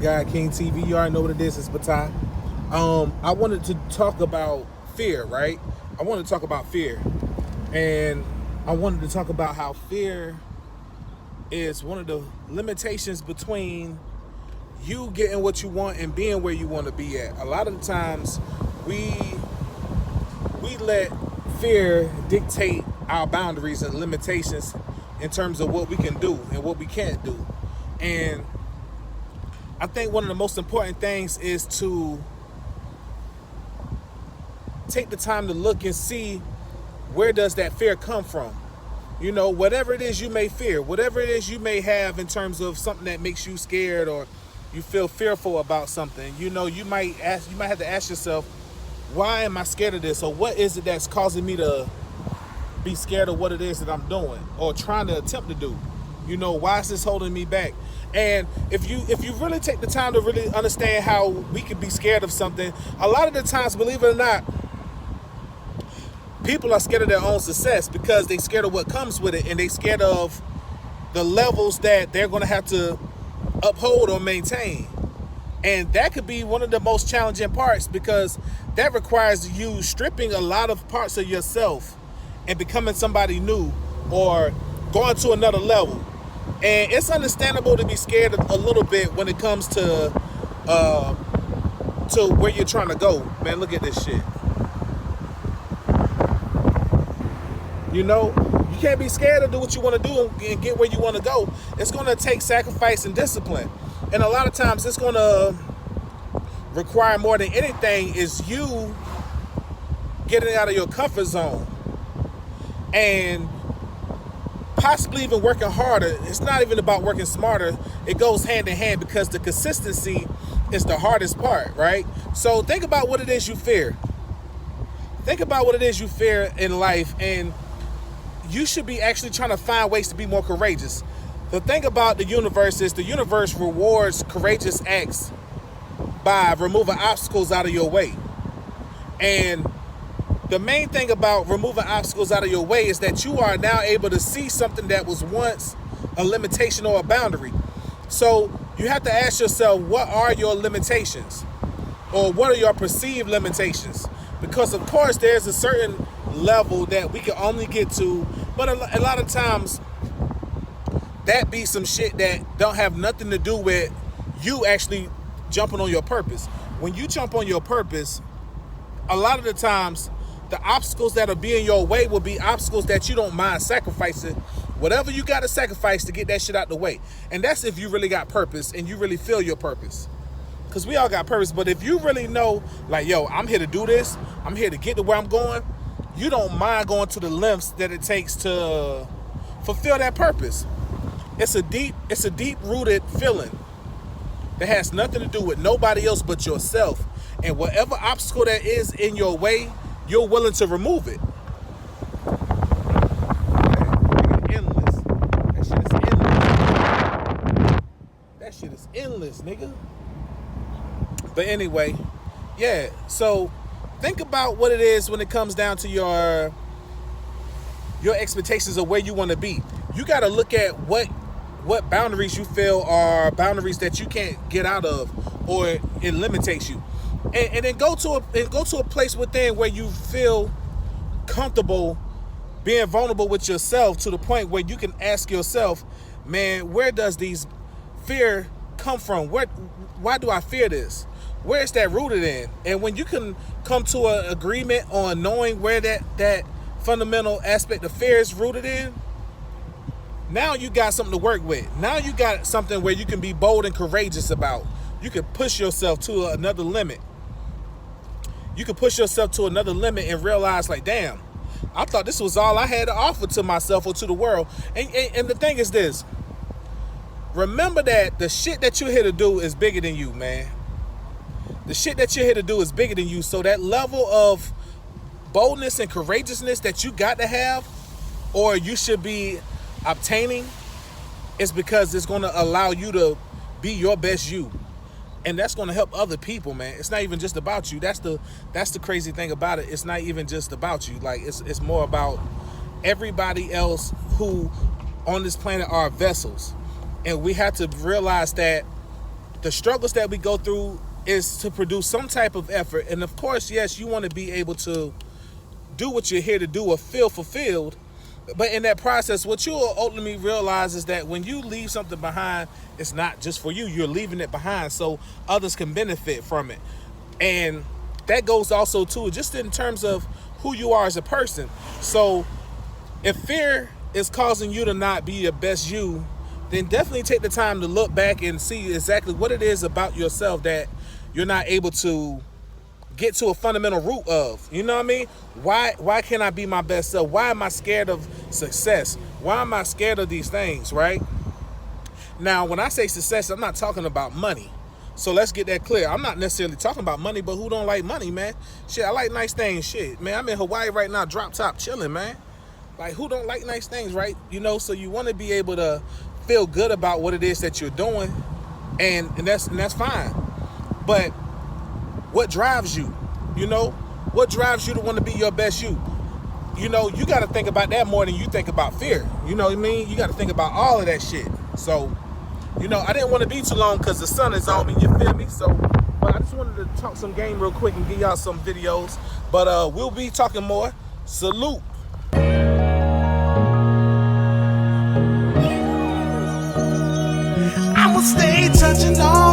guy, King TV. You already know what it is. It's Batai. I wanted to talk about fear, right? I wanted to talk about fear. And I wanted to talk about how fear is one of the limitations between you getting what you want and being where you want to be at. A lot of the times we let fear dictate our boundaries and limitations in terms of what we can do and what we can't do. And I think one of the most important things is to take the time to look and see, where does that fear come from? You know, whatever it is you may fear, whatever it is you may have in terms of something that makes you scared or you feel fearful about something, you know, you might have to ask yourself, why am I scared of this? Or what is it that's causing me to be scared of what it is that I'm doing or trying to attempt to do? You know, why is this holding me back? And if you really take the time to really understand how we can be scared of something, a lot of the times, believe it or not, people are scared of their own success because they're scared of what comes with it, and they're scared of the levels that they're going to have to uphold or maintain. And that could be one of the most challenging parts, because that requires you stripping a lot of parts of yourself and becoming somebody new or going to another level. And it's understandable to be scared a little bit when it comes to where you're trying to go. Man, look at this shit. You know, you can't be scared to do what you want to do and get where you want to go. It's going to take sacrifice and discipline. And a lot of times it's going to require, more than anything, is you getting out of your comfort zone and possibly even working harder. It's not even about working smarter. It goes hand in hand, because the consistency is the hardest part, right? So think about what it is you fear. Think about what it is you fear in life, and you should be actually trying to find ways to be more courageous. The thing about the universe is the universe rewards courageous acts by removing obstacles out of your way. And the main thing about removing obstacles out of your way is that you are now able to see something that was once a limitation or a boundary. So you have to ask yourself, what are your limitations? Or what are your perceived limitations? Because of course there's a certain level that we can only get to, but a lot of times that be some shit that don't have nothing to do with you actually jumping on your purpose. When you jump on your purpose, a lot of the times the obstacles that'll be in your way will be obstacles that you don't mind sacrificing whatever you got to sacrifice to get that shit out the way. And that's if you really got purpose and you really feel your purpose. Because we all got purpose, but if you really know, like, yo, I'm here to do this, I'm here to get to where I'm going, you don't mind going to the lengths that it takes to fulfill that purpose. It's a deep rooted feeling that has nothing to do with nobody else but yourself. And whatever obstacle that is in your way, you're willing to remove it. Endless. That shit is endless, nigga. But anyway, yeah, so think about what it is when it comes down to your expectations of where you want to be. You got to look at what boundaries you feel are boundaries that you can't get out of, or it limitates you. And then go to a place within where you feel comfortable being vulnerable with yourself, to the point where you can ask yourself, man, where does these fear come from? Why do I fear this? Where is that rooted in? And when you can come to an agreement on knowing where that fundamental aspect of fear is rooted in, now you got something to work with. Now you got something where you can be bold and courageous about. You can push yourself to another limit. You can push yourself to another limit and realize, like, damn, I thought this was all I had to offer to myself or to the world. And the thing is this. Remember that the shit that you're here to do is bigger than you, man. The shit that you're here to do is bigger than you. So that level of boldness and courageousness that you got to have, or you should be obtaining, is because it's going to allow you to be your best you. And that's going to help other people, man. It's not even just about you. That's the crazy thing about it. It's not even just about you. Like, it's more about everybody else who on this planet are vessels. And we have to realize that the struggles that we go through is to produce some type of effort. And of course, yes, you want to be able to do what you're here to do or feel fulfilled. But in that process, what you'll ultimately realize is that when you leave something behind, it's not just for you. You're leaving it behind so others can benefit from it. And that goes also too, just in terms of who you are as a person. So if fear is causing you to not be your best you, then definitely take the time to look back and see exactly what it is about yourself that you're not able to get to a fundamental root of. You know what I mean? Why can't I be my best self? Why am I scared of success? Why am I scared of these things, right? Now, when I say success, I'm not talking about money. So let's get that clear. I'm not necessarily talking about money, but who don't like money, man? Shit, I like nice things. Shit, man, I'm in Hawaii right now, drop top, chilling, man. Like, who don't like nice things, right? You know, so you want to be able to feel good about what it is that you're doing, and that's fine. But what drives you? You know, what drives you to want to be your best you? You know, you got to think about that more than you think about fear. You know what I mean? You got to think about all of that shit. So, you know, I didn't want to be too long because the sun is on me, you feel me? So, but I just wanted to talk some game real quick and give y'all some videos. But we'll be talking more. Salute. I'ma stay touching on